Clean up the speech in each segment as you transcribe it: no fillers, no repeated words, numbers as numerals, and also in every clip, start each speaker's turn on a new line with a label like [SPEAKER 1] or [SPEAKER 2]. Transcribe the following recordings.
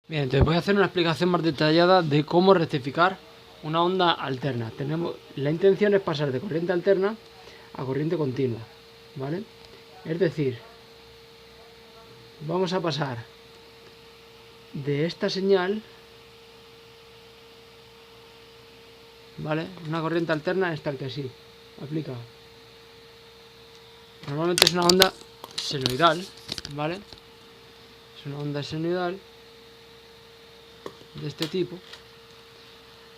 [SPEAKER 1] Bien, entonces voy a hacer una explicación más detallada de cómo rectificar una onda alterna. La intención es pasar de corriente alterna a corriente continua, ¿vale? Es decir, vamos a pasar de esta señal, ¿vale? Una corriente alterna es tal que así, aplica. Normalmente es una onda senoidal, ¿vale? Es una onda senoidal de este tipo,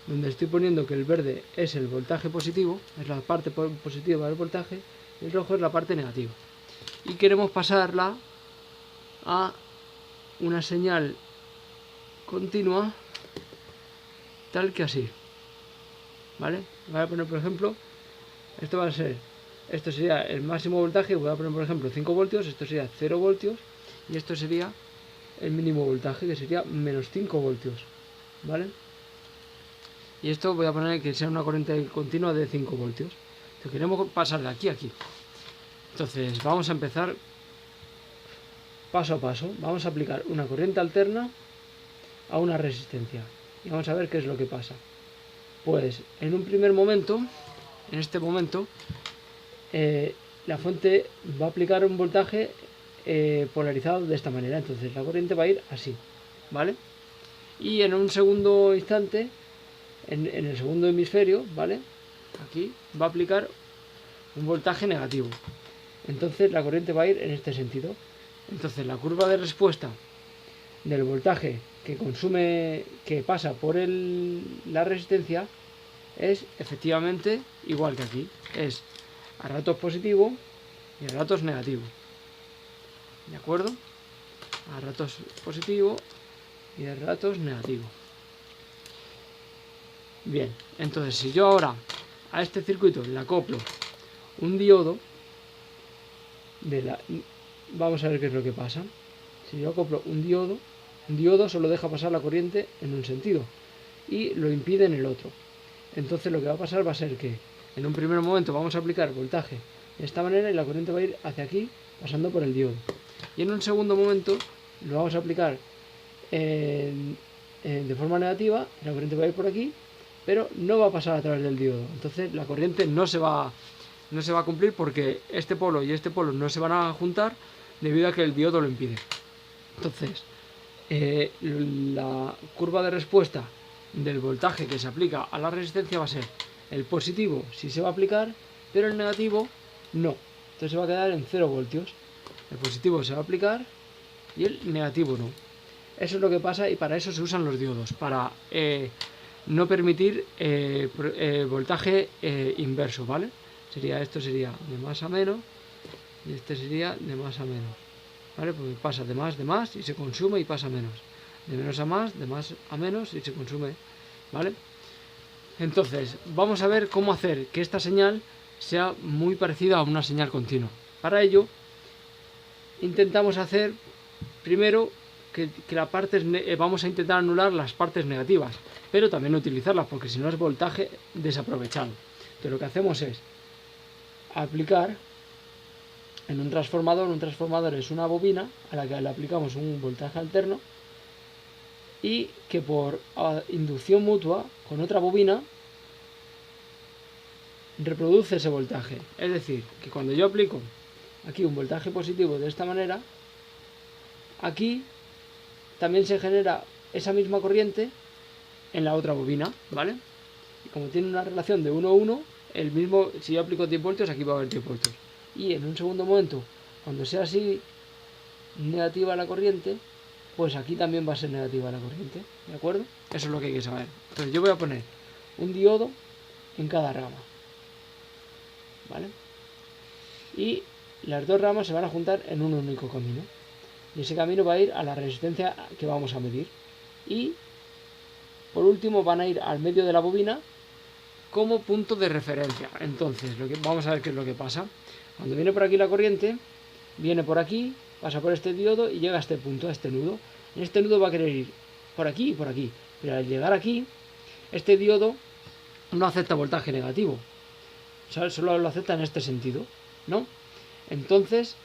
[SPEAKER 1] donde estoy poniendo que el verde es el voltaje positivo, es la parte positiva del voltaje, y el rojo es la parte negativa. Y queremos pasarla a una señal continua tal que así, ¿vale? Voy a poner, por ejemplo, esto sería el máximo voltaje, voy a poner, por ejemplo, 5 voltios, esto sería 0 voltios, y esto sería el mínimo voltaje, que sería menos 5 voltios, ¿vale? Y esto voy a poner que sea una corriente continua de 5 voltios. Entonces queremos pasar de aquí a aquí. Entonces vamos a empezar paso a paso. Vamos a aplicar una corriente alterna a una resistencia. Y vamos a ver qué es lo que pasa. Pues en un primer momento, en este momento, la fuente va a aplicar un voltaje polarizado de esta manera. Entonces la corriente va a ir así, ¿vale? Y en un segundo instante, en el segundo hemisferio, ¿vale? Aquí va a aplicar un voltaje negativo. Entonces la corriente va a ir en este sentido. Entonces la curva de respuesta del voltaje que consume, que pasa por la resistencia, es efectivamente igual que aquí. Es a ratos positivo y a ratos negativo. ¿De acuerdo? A ratos positivo y a ratos negativo. Bien, entonces si yo ahora a este circuito le acoplo un diodo, vamos a ver qué es lo que pasa. Si yo acoplo un diodo solo deja pasar la corriente en un sentido y lo impide en el otro. Entonces lo que va a pasar va a ser que en un primer momento vamos a aplicar voltaje de esta manera y la corriente va a ir hacia aquí pasando por el diodo. Y en un segundo momento lo vamos a aplicar de forma negativa, la corriente va a ir por aquí, pero no va a pasar a través del diodo. Entonces la corriente no se va a cumplir porque este polo y este polo no se van a juntar debido a que el diodo lo impide. Entonces, la curva de respuesta del voltaje que se aplica a la resistencia va a ser el positivo si se va a aplicar, pero el negativo no. Entonces se va a quedar en 0 voltios. El positivo se va a aplicar y el negativo no. Eso es lo que pasa y para eso se usan los diodos, para no permitir voltaje inverso, ¿vale? Esto sería de más a menos y este sería de más a menos, ¿vale? Porque pasa de más y se consume y pasa a menos. De menos a más, de más a menos y se consume, ¿vale? Entonces, vamos a ver cómo hacer que esta señal sea muy parecida a una señal continua. Para ello, intentamos hacer primero que vamos a intentar anular las partes negativas, pero también utilizarlas, porque si no es voltaje desaprovechado. Entonces lo que hacemos es aplicar en un transformador es una bobina a la que le aplicamos un voltaje alterno y que por inducción mutua con otra bobina reproduce ese voltaje. Es decir, que cuando yo aplico aquí un voltaje positivo de esta manera, aquí también se genera esa misma corriente en la otra bobina, ¿vale? Y como tiene una relación de 1 a 1, si yo aplico 10 voltios, aquí va a haber 10 voltios. Y en un segundo momento, cuando sea así negativa la corriente, pues aquí también va a ser negativa la corriente, ¿de acuerdo? Eso es lo que hay que saber. Entonces yo voy a poner un diodo en cada rama, ¿vale? Y las dos ramas se van a juntar en un único camino. Y ese camino va a ir a la resistencia que vamos a medir. Y por último van a ir al medio de la bobina como punto de referencia. Entonces, vamos a ver qué es lo que pasa. Cuando viene por aquí la corriente, viene por aquí, pasa por este diodo y llega a este punto, a este nudo. En este nudo va a querer ir por aquí y por aquí. Pero al llegar aquí, este diodo no acepta voltaje negativo. Solo lo acepta en este sentido, ¿no? Entonces,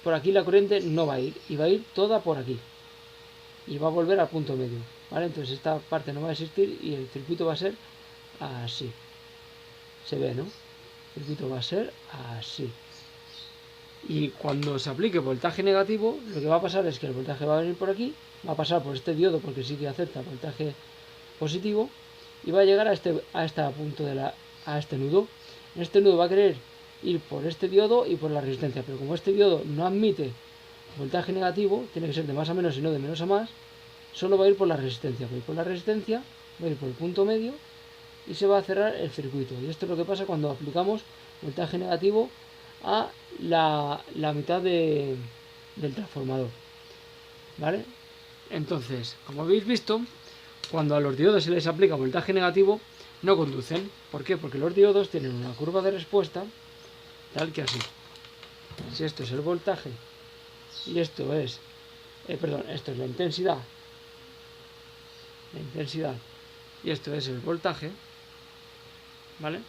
[SPEAKER 1] por aquí la corriente no va a ir y va a ir toda por aquí. y va a volver al punto medio, ¿vale? Entonces esta parte no va a existir y el circuito va a ser así. Se ve, ¿no? El circuito va a ser así. Y cuando se aplique voltaje negativo, lo que va a pasar es que el voltaje va a venir por aquí, va a pasar por este diodo porque sí que acepta voltaje positivo y va a llegar a este punto a este nudo. En este nudo va a querer ir por este diodo y por la resistencia, pero como este diodo no admite voltaje negativo, tiene que ser de más a menos y no de menos a más, solo va a ir por la resistencia. Va a ir por la resistencia, va a ir por el punto medio y se va a cerrar el circuito. Y esto es lo que pasa cuando aplicamos voltaje negativo a la mitad del transformador, ¿vale? Entonces, como habéis visto, cuando a los diodos se les aplica voltaje negativo, no conducen. ¿Por qué? Porque los diodos tienen una curva de respuesta tal que así. Si esto es el voltaje y esto es, esto es la intensidad y esto es el voltaje, ¿vale?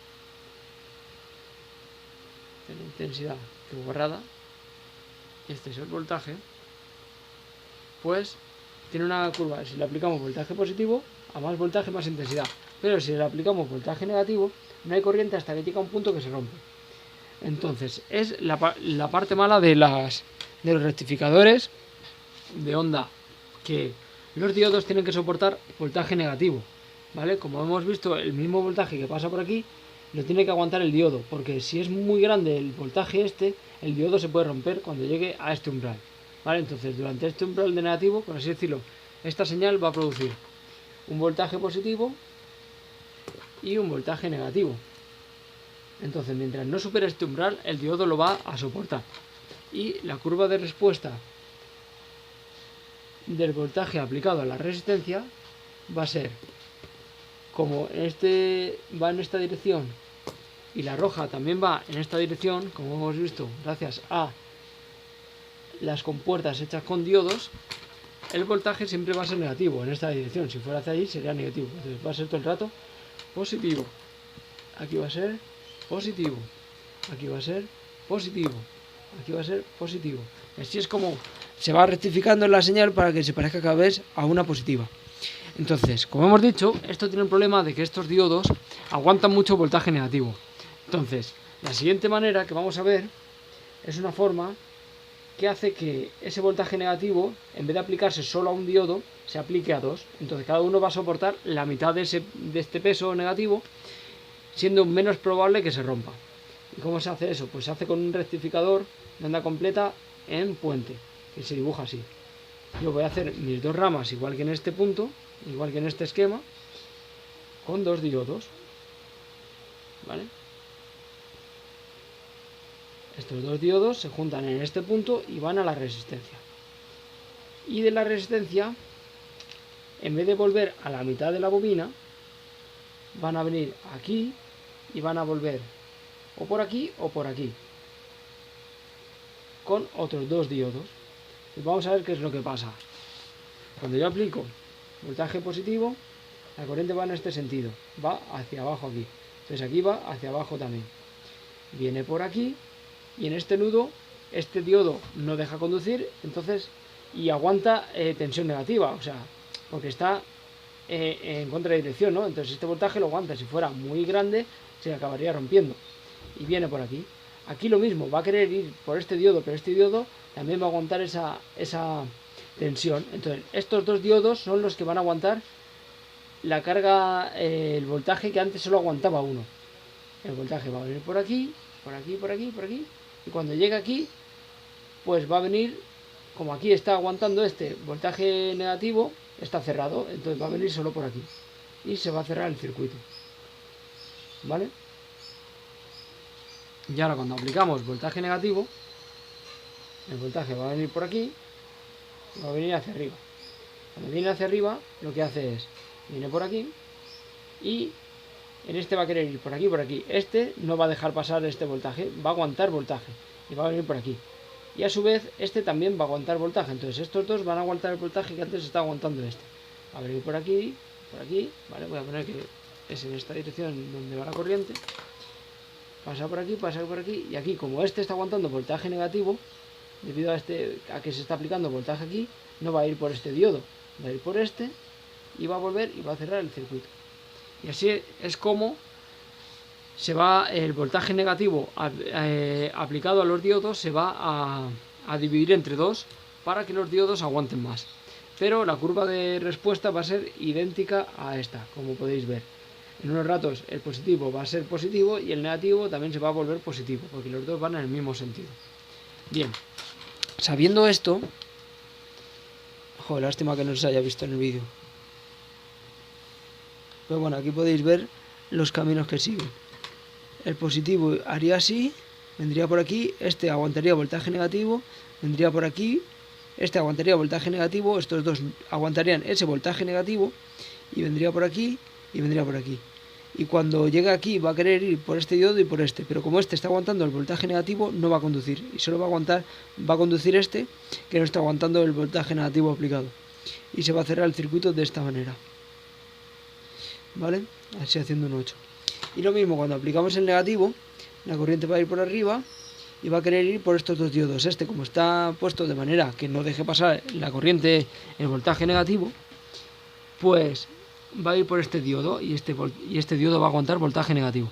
[SPEAKER 1] La intensidad, que borrada, este es el voltaje, pues tiene una curva. Si le aplicamos voltaje positivo, a más voltaje más intensidad, pero si le aplicamos voltaje negativo, no hay corriente hasta que llega a un punto que se rompe. Entonces es la parte mala de los rectificadores de onda, que los diodos tienen que soportar voltaje negativo, ¿vale? Como hemos visto, el mismo voltaje que pasa por aquí lo tiene que aguantar el diodo, porque si es muy grande el voltaje el diodo se puede romper cuando llegue a este umbral, ¿vale? Entonces durante este umbral de negativo, por así decirlo, esta señal va a producir un voltaje positivo y un voltaje negativo. Entonces mientras no supere este umbral, el diodo lo va a soportar. Y la curva de respuesta del voltaje aplicado a la resistencia va a ser, como este va en esta dirección y la roja también va en esta dirección, como hemos visto gracias a las compuertas hechas con diodos, el voltaje siempre va a ser negativo en esta dirección. Si fuera hacia ahí sería negativo, entonces va a ser todo el rato positivo. Aquí va a ser positivo, aquí va a ser positivo, aquí va a ser positivo. Y así es como se va rectificando la señal para que se parezca cada vez a una positiva. Entonces, como hemos dicho, esto tiene el problema de que estos diodos aguantan mucho voltaje negativo. Entonces, la siguiente manera que vamos a ver es una forma que hace que ese voltaje negativo, en vez de aplicarse solo a un diodo, se aplique a dos. Entonces cada uno va a soportar la mitad de este peso negativo, siendo menos probable que se rompa. ¿Y cómo se hace eso? Pues se hace con un rectificador de onda completa en puente, que se dibuja así. Yo voy a hacer mis dos ramas igual que en este punto, igual que en este esquema, con dos diodos, ¿vale? Estos dos diodos se juntan en este punto y van a la resistencia. Y de la resistencia, en vez de volver a la mitad de la bobina, van a venir aquí y van a volver o por aquí o por aquí, con otros dos diodos. Y vamos a ver qué es lo que pasa. Cuando yo aplico voltaje positivo, la corriente va en este sentido, va hacia abajo aquí. Entonces aquí va hacia abajo también. Viene por aquí y en este nudo, este diodo no deja conducir, entonces, y aguanta tensión negativa, o sea, porque está en contradirección, ¿no? Entonces este voltaje lo aguanta. Si fuera muy grande, se acabaría rompiendo. Y viene por aquí. Aquí lo mismo, va a querer ir por este diodo, pero este diodo también va a aguantar esa tensión. Entonces, estos dos diodos son los que van a aguantar la carga, el voltaje que antes solo aguantaba uno. El voltaje va a venir por aquí, por aquí, por aquí, por aquí. Y cuando llegue aquí, pues va a venir, como aquí está aguantando este voltaje negativo, está cerrado, entonces va a venir solo por aquí. Y se va a cerrar el circuito. ¿Vale? Y ahora cuando aplicamos voltaje negativo, el voltaje va a venir por aquí, va a venir hacia arriba. Cuando viene hacia arriba, lo que hace es, viene por aquí, y en este va a querer ir por aquí, por aquí. Este no va a dejar pasar este voltaje, va a aguantar voltaje, y va a venir por aquí. Y a su vez, este también va a aguantar voltaje, entonces estos dos van a aguantar el voltaje que antes estaba aguantando este. Va a venir por aquí, ¿vale? Voy a poner que es en esta dirección donde va la corriente. Pasa por aquí, y aquí, como este está aguantando voltaje negativo, debido a que se está aplicando voltaje aquí, no va a ir por este diodo, va a ir por este y va a volver y va a cerrar el circuito. Y así es como se va el voltaje negativo aplicado a los diodos, se va a dividir entre dos para que los diodos aguanten más. Pero la curva de respuesta va a ser idéntica a esta, como podéis ver. En unos ratos el positivo va a ser positivo y el negativo también se va a volver positivo, porque los dos van en el mismo sentido. Bien, sabiendo esto... Joder, lástima que no se haya visto en el vídeo. Pero bueno, aquí podéis ver los caminos que siguen. El positivo haría así, vendría por aquí, este aguantaría voltaje negativo, vendría por aquí, este aguantaría voltaje negativo, estos dos aguantarían ese voltaje negativo, y vendría por aquí, y vendría por aquí. Y cuando llegue aquí va a querer ir por este diodo y por este, pero como este está aguantando el voltaje negativo, no va a conducir, y solo va a conducir este, que no está aguantando el voltaje negativo aplicado. Y se va a cerrar el circuito de esta manera. ¿Vale? Así haciendo un 8. Y lo mismo, cuando aplicamos el negativo, la corriente va a ir por arriba y va a querer ir por estos dos diodos. Este, como está puesto de manera que no deje pasar la corriente, el voltaje negativo, pues va a ir por este diodo y este diodo va a aguantar voltaje negativo.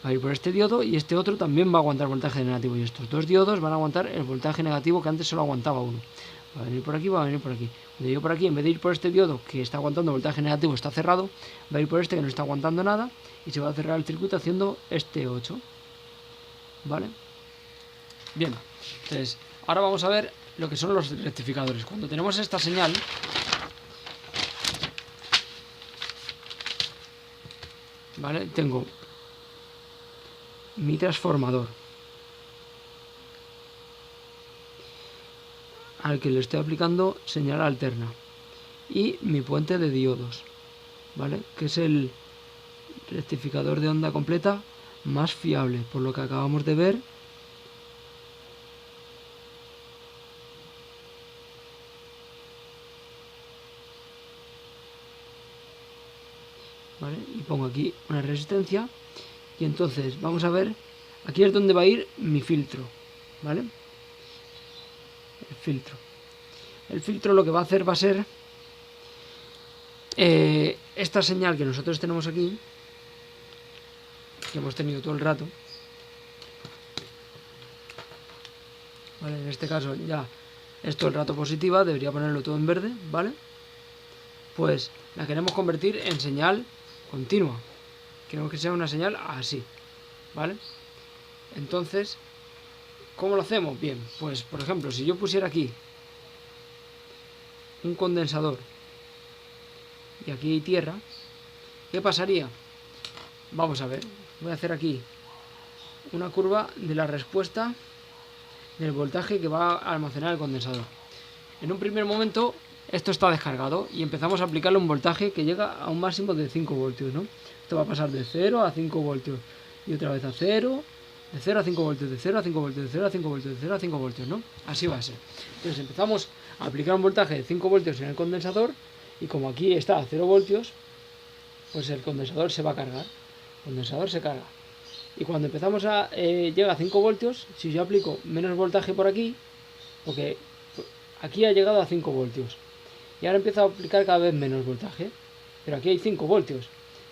[SPEAKER 1] Va a ir por este diodo y este otro también va a aguantar voltaje negativo. Y estos dos diodos van a aguantar el voltaje negativo que antes solo aguantaba uno. Va a venir por aquí, va a venir por aquí. Cuando yo por aquí, en vez de ir por este diodo que está aguantando voltaje negativo, está cerrado, va a ir por este que no está aguantando nada y se va a cerrar el circuito haciendo este 8. ¿Vale? Bien, entonces ahora vamos a ver lo que son los rectificadores. Cuando tenemos esta señal, ¿vale? Tengo mi transformador al que le estoy aplicando señal alterna y mi puente de diodos, ¿vale? Que es el rectificador de onda completa más fiable, por lo que acabamos de ver. ¿Vale? Y pongo aquí una resistencia y entonces vamos a ver, aquí es donde va a ir mi filtro, ¿vale? El filtro lo que va a hacer va a ser esta señal que nosotros tenemos aquí, que hemos tenido todo el rato, ¿vale? En este caso ya es todo el rato positiva, debería ponerlo todo en verde, ¿vale? Pues la queremos convertir en señal continua. Queremos que sea una señal así, ¿vale? Entonces, ¿cómo lo hacemos? Bien, pues por ejemplo, si yo pusiera aquí un condensador y aquí hay tierra, ¿qué pasaría? Vamos a ver, voy a hacer aquí una curva de la respuesta del voltaje que va a almacenar el condensador. En un primer momento esto está descargado y empezamos a aplicarle un voltaje que llega a un máximo de 5 voltios, ¿no? Esto va a pasar de 0 a 5 voltios y otra vez a 0, de 0 a 5 voltios, de 0 a 5 voltios, de 0 a 5 voltios, de 0 a 5 voltios, ¿no? Así va a ser. Entonces empezamos a aplicar un voltaje de 5 voltios en el condensador y como aquí está a 0 voltios, pues el condensador se va a cargar. El condensador se carga. Y cuando empezamos a llega a 5 voltios, si yo aplico menos voltaje por aquí, porque aquí ha llegado a 5 voltios, y ahora empiezo a aplicar cada vez menos voltaje, pero aquí hay 5 voltios.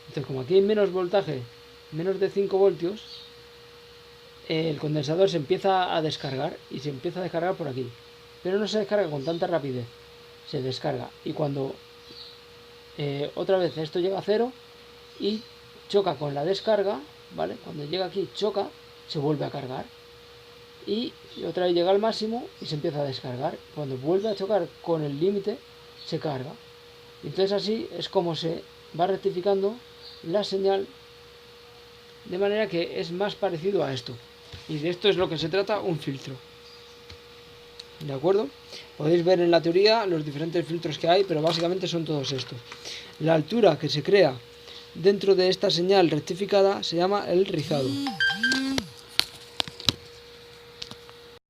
[SPEAKER 1] Entonces, como aquí hay menos voltaje, menos de 5 voltios, el condensador se empieza a descargar y se empieza a descargar por aquí. Pero no se descarga con tanta rapidez, se descarga. Y cuando otra vez esto llega a 0 y choca con la descarga, ¿vale? Cuando llega aquí choca, se vuelve a cargar. Y otra vez llega al máximo y se empieza a descargar. Cuando vuelve a chocar con el límite, se carga. Entonces así es como se va rectificando la señal, de manera que es más parecido a esto. Y de esto es lo que se trata un filtro. ¿De acuerdo? Podéis ver en la teoría los diferentes filtros que hay, pero básicamente son todos estos. La altura que se crea dentro de esta señal rectificada se llama el rizado.